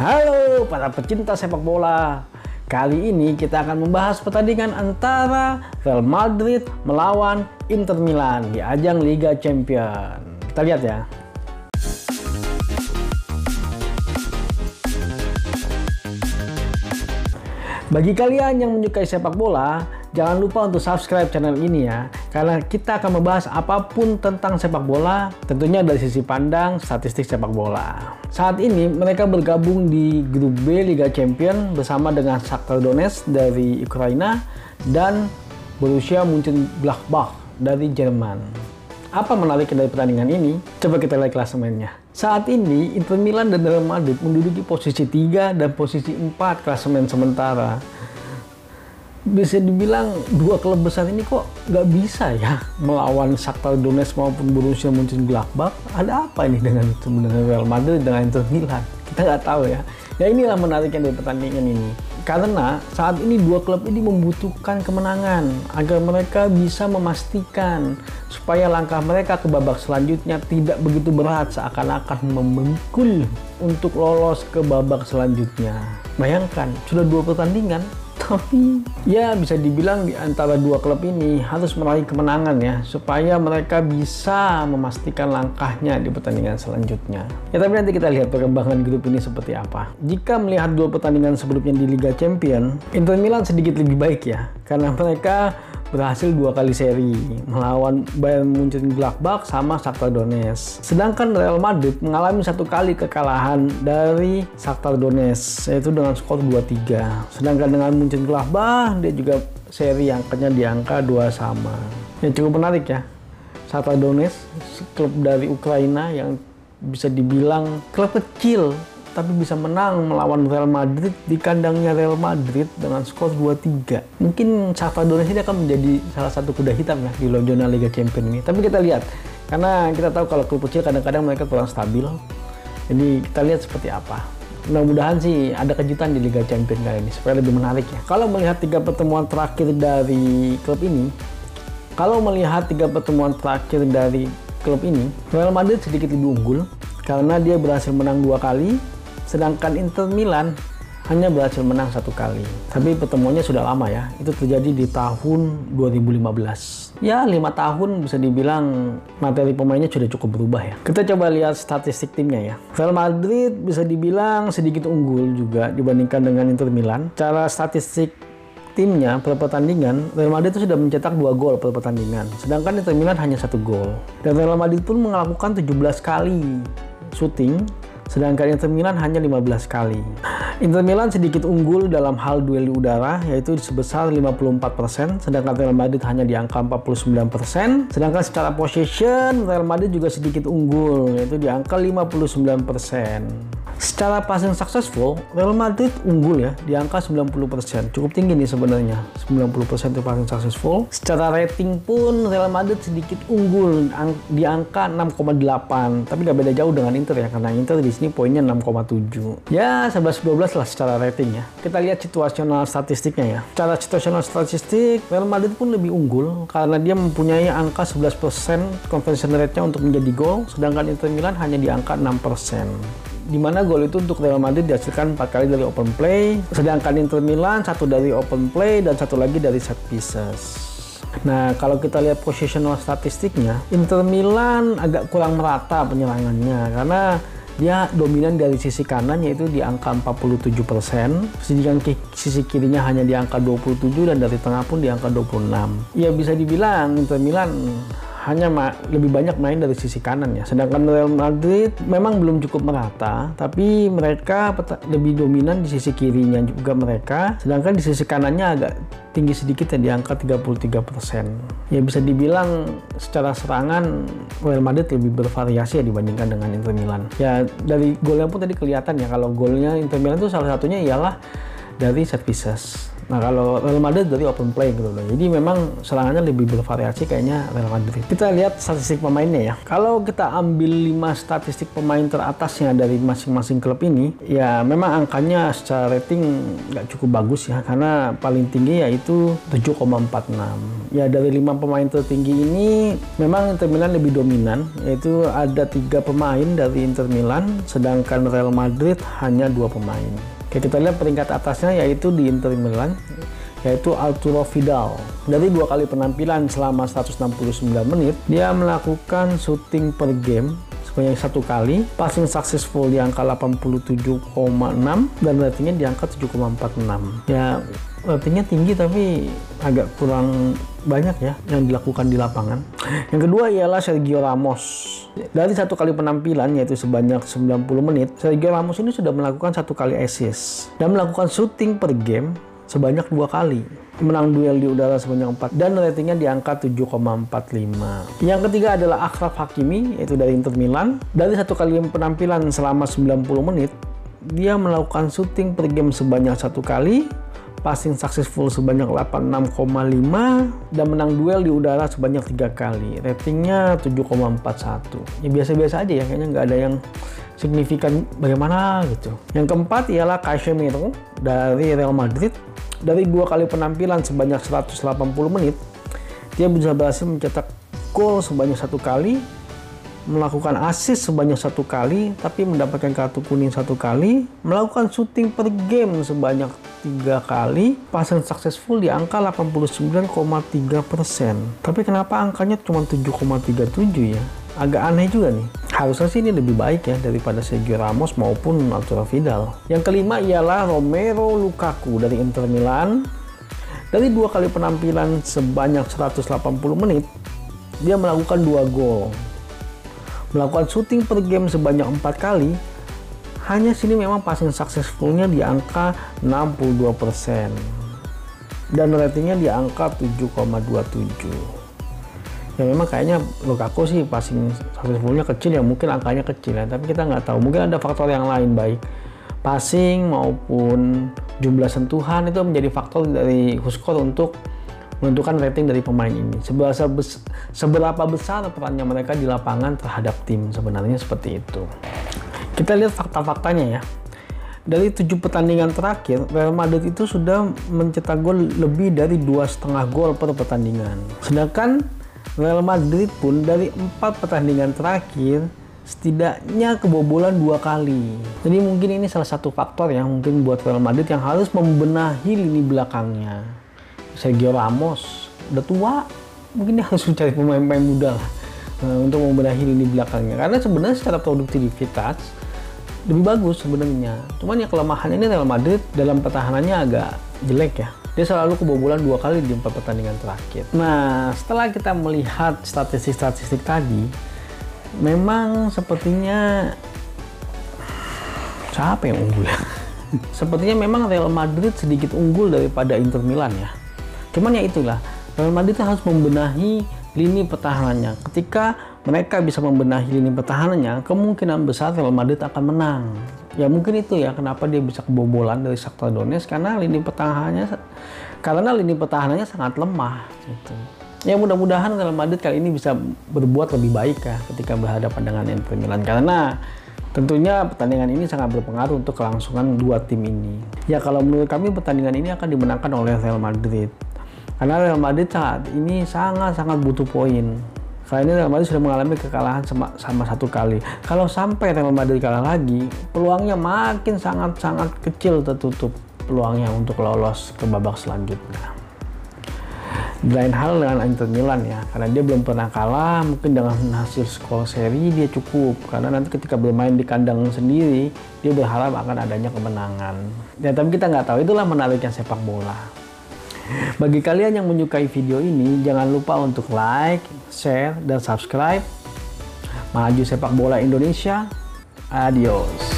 Halo para pecinta sepak bola. Kali ini kita akan membahas pertandingan antara Real Madrid melawan Inter Milan di ajang Liga Champions. Kita lihat ya. Bagi kalian yang menyukai sepak bola, jangan lupa untuk subscribe channel ini ya, karena kita akan membahas apapun tentang sepak bola, tentunya dari sisi pandang statistik sepak bola. Saat ini mereka bergabung di grup B Liga Champions bersama dengan Shakhtar Donetsk dari Ukraina dan Borussia Mönchengladbach dari Jerman. Apa menariknya dari pertandingan ini? Coba kita lihat klasemennya. Saat ini Inter Milan dan Real Madrid menduduki posisi 3 dan posisi 4 klasemen sementara. Bisa dibilang dua klub besar ini kok nggak bisa ya melawan Shakhtar Donetsk maupun Borussia Mönchengladbach. Ada apa ini dengan sebenarnya Real Madrid dengan Inter Milan? Kita nggak tahu ya. Ya inilah menariknya dari pertandingan ini. Karena saat ini dua klub ini membutuhkan kemenangan agar mereka bisa memastikan supaya langkah mereka ke babak selanjutnya tidak begitu berat seakan-akan memengkul untuk lolos ke babak selanjutnya. Bayangkan, sudah dua pertandingan tapi ya bisa dibilang di antara dua klub ini harus meraih kemenangan ya supaya mereka bisa memastikan langkahnya di pertandingan selanjutnya. Ya tapi nanti kita lihat perkembangan grup ini seperti apa. Jika melihat dua pertandingan sebelumnya di Liga Champions, Inter Milan sedikit lebih baik ya karena mereka berhasil 2 kali seri melawan Bayern Mönchengladbach sama Shakhtar Donetsk. Sedangkan Real Madrid mengalami 1 kali kekalahan dari Shakhtar Donetsk yaitu dengan skor 2-3. Sedangkan dengan Mönchengladbach dia juga seri angkanya di angka 2 sama. Ya cukup menarik ya. Shakhtar Donetsk klub dari Ukraina yang bisa dibilang klub kecil tapi bisa menang melawan Real Madrid di kandangnya Real Madrid dengan skor 2-3. Mungkin Shakhtar Donetsk ini akan menjadi salah satu kuda hitam ya di zona Liga Champions ini. Tapi kita lihat, karena kita tahu kalau klub kecil kadang-kadang mereka kurang stabil. Jadi kita lihat seperti apa. Mudah-mudahan sih ada kejutan di Liga Champions kali ini supaya lebih menarik ya. Kalau melihat 3 pertemuan terakhir dari klub ini, Real Madrid sedikit lebih unggul karena dia berhasil menang 2 kali. Sedangkan Inter Milan hanya berhasil menang 1 kali. Tapi pertemuannya sudah lama ya. Itu terjadi di tahun 2015. Ya 5 tahun bisa dibilang materi pemainnya sudah cukup berubah ya. Kita coba lihat statistik timnya ya. Real Madrid bisa dibilang sedikit unggul juga dibandingkan dengan Inter Milan. Cara statistik timnya per pertandingan, Real Madrid itu sudah mencetak 2 gol per pertandingan. Sedangkan Inter Milan hanya 1 gol. Dan Real Madrid pun melakukan 17 kali shooting. Sedangkan Inter Milan hanya 15 kali. Inter Milan sedikit unggul dalam hal duel udara, yaitu sebesar 54%, sedangkan Real Madrid hanya di angka 49%. Sedangkan secara possession, Real Madrid juga sedikit unggul, yaitu di angka 59%. Secara passing successful, Real Madrid unggul ya, di angka 90%. Cukup tinggi nih sebenarnya, 90% itu passing successful. Secara rating pun Real Madrid sedikit unggul di angka 6,8. Tapi gak beda jauh dengan Inter ya, karena Inter di sini poinnya 6,7. Ya 11-12 lah secara rating ya. Kita lihat situasional statistiknya ya. Secara situasional statistik, Real Madrid pun lebih unggul karena dia mempunyai angka 11% conversion rate-nya untuk menjadi gol, sedangkan Inter Milan hanya di angka 6%. Di mana gol itu untuk Real Madrid dihasilkan 4 kali dari open play, sedangkan Inter Milan 1 dari open play dan 1 lagi dari set pieces. Nah, kalau kita lihat positional statistiknya, Inter Milan agak kurang merata penyerangannya karena dia dominan dari sisi kanan yaitu di angka 47%, sedangkan sisi kirinya hanya di angka 27 dan dari tengah pun di angka 26. Ya bisa dibilang Inter Milan hanya lebih banyak main dari sisi kanan ya. Sedangkan Real Madrid memang belum cukup merata, tapi mereka lebih dominan di sisi kirinya juga mereka, sedangkan di sisi kanannya agak tinggi sedikit ya di angka 33%. Ya bisa dibilang secara serangan Real Madrid lebih bervariasi ya dibandingkan dengan Inter Milan. Ya dari golnya pun tadi kelihatan ya kalau golnya Inter Milan itu salah satunya ialah dari set pieces. Nah kalau Real Madrid dari open play gitu loh. Jadi memang serangannya lebih bervariasi kayaknya Real Madrid. Kita lihat statistik pemainnya ya. Kalau kita ambil 5 statistik pemain teratasnya dari masing-masing klub ini, ya memang angkanya secara rating nggak cukup bagus ya. Karena paling tinggi yaitu 7,46. Ya dari 5 pemain tertinggi ini memang Inter Milan lebih dominan. Yaitu ada 3 pemain dari Inter Milan, sedangkan Real Madrid hanya 2 pemain. Oke, kita lihat peringkat atasnya yaitu di Inter Milan, yaitu Arturo Vidal. Dari 2 kali penampilan selama 169 menit, dia melakukan shooting per game sebanyak 1 kali, passing successful di angka 87,6 dan ratingnya di angka 7,46. Ya, ratingnya tinggi tapi agak kurang banyak ya yang dilakukan di lapangan. Yang kedua ialah Sergio Ramos. Dari 1 kali penampilan yaitu sebanyak 90 menit, Sergio Ramos ini sudah melakukan 1 kali assist dan melakukan shooting per game sebanyak 2 kali. Menang duel di udara sebanyak 4 dan ratingnya di angka 7,45. Yang ketiga adalah Achraf Hakimi yaitu dari Inter Milan. Dari 1 kali penampilan selama 90 menit, dia melakukan shooting per game sebanyak 1 kali, passing successful sebanyak 86,5 dan menang duel di udara sebanyak 3 kali. Ratingnya 7,41. Ya biasa-biasa aja ya, kayaknya nggak ada yang signifikan bagaimana gitu. Yang keempat ialah Casemiro dari Real Madrid. Dari 2 kali penampilan sebanyak 180 menit, dia bisa berhasil mencetak gol sebanyak 1 kali, melakukan assist sebanyak 1 kali, tapi mendapatkan kartu kuning 1 kali, melakukan shooting per game sebanyak 3 kali, passing successful di angka 89,3%. Tapi kenapa angkanya cuma 7,37 ya? Agak aneh juga nih. Harusnya sih ini lebih baik ya daripada Sergio Ramos maupun Arturo Vidal. Yang kelima ialah Romelu Lukaku dari Inter Milan. Dari 2 kali penampilan sebanyak 180 menit, dia melakukan 2 gol. Melakukan shooting per game sebanyak 4 kali, hanya sini memang passing successfulnya di angka 62% dan ratingnya di angka 7,27. Ya memang kayaknya Lukaku sih passing successfulnya kecil ya, mungkin angkanya kecil ya, tapi kita nggak tahu, mungkin ada faktor yang lain baik passing maupun jumlah sentuhan itu menjadi faktor dari WhoScored untuk menentukan rating dari pemain ini. Seberapa besar perannya mereka di lapangan terhadap tim, sebenarnya seperti itu. Kita lihat fakta-faktanya ya. Dari 7 pertandingan terakhir, Real Madrid itu sudah mencetak gol lebih dari 2,5 gol per pertandingan. Sedangkan Real Madrid pun dari 4 pertandingan terakhir setidaknya kebobolan 2 kali. Jadi mungkin ini salah satu faktor yang mungkin buat Real Madrid yang harus membenahi lini belakangnya. Sergio Ramos udah tua, mungkin dia harus mencari pemain-pemain muda lah untuk membenahi lini belakangnya. Karena sebenarnya secara produktivitas lebih bagus sebenarnya. Cuman ya kelemahannya ini Real Madrid dalam pertahanannya agak jelek ya. Dia selalu kebobolan 2 kali di 4 pertandingan terakhir. Nah, setelah kita melihat statistik-statistik tadi, memang sepertinya siapa yang unggul ya? Sepertinya memang Real Madrid sedikit unggul daripada Inter Milan ya. Cuman ya itulah, Real Madrid harus membenahi lini pertahanannya. Ketika mereka bisa membenahi lini pertahanannya, kemungkinan besar Real Madrid akan menang. Ya mungkin itu ya kenapa dia bisa kebobolan dari Shakhtar Donetsk, karena lini pertahanannya sangat lemah gitu. Ya mudah-mudahan Real Madrid kali ini bisa berbuat lebih baik ya ketika berhadapan dengan Inter Milan, karena tentunya pertandingan ini sangat berpengaruh untuk kelangsungan 2 tim ini. Ya kalau menurut kami pertandingan ini akan dimenangkan oleh Real Madrid. Karena Real Madrid saat ini sangat-sangat butuh poin. Kali ini Real Madrid sudah mengalami kekalahan sama 1 kali. Kalau sampai Real Madrid kalah lagi, peluangnya makin sangat-sangat kecil tertutup peluangnya untuk lolos ke babak selanjutnya. Di lain hal dengan Inter Milan ya, karena dia belum pernah kalah, mungkin dengan hasil skor seri dia cukup. Karena nanti ketika bermain di kandang sendiri, dia berharap akan adanya kemenangan. Ya tapi kita nggak tahu, itulah menariknya sepak bola. Bagi kalian yang menyukai video ini, jangan lupa untuk like, share, dan subscribe. Maju sepak bola Indonesia. Adios.